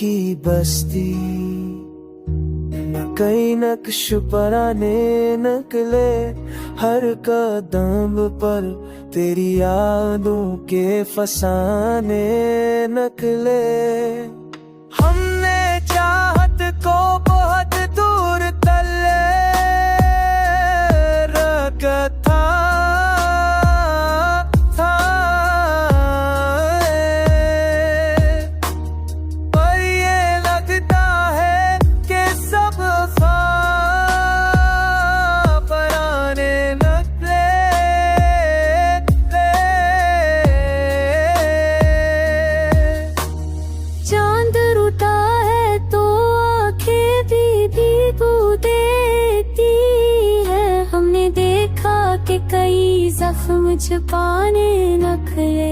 की बस्ती कई नक्श पराने नकले, हर कदम पर तेरी यादों के फसाने नकले। हमने चाहत को बहुत दूर तले रखा था, पर ये लगता है कि सब पराने नकले। चांद रूठा है तो आंखें भी भीगू देती है, हमने देखा कि कई जख्म छुपाने नखरे।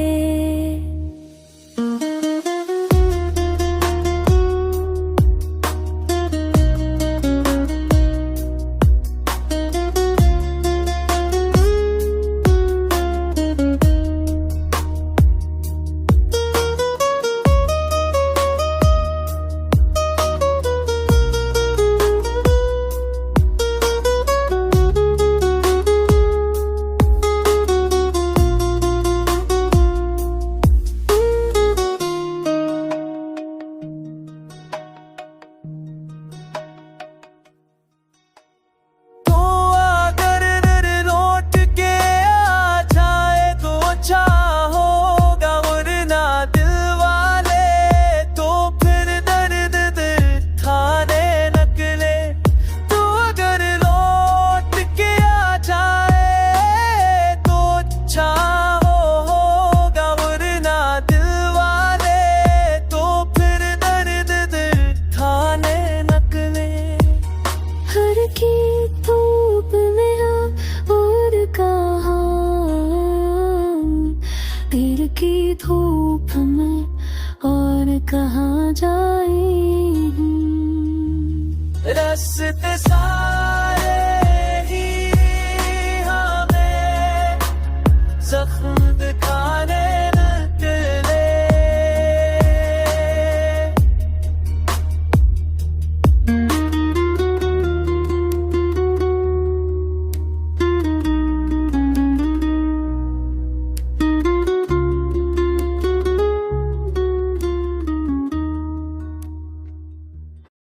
धूप में और कहाँ, दिल की धूप में और कहाँ जाए। रास्ते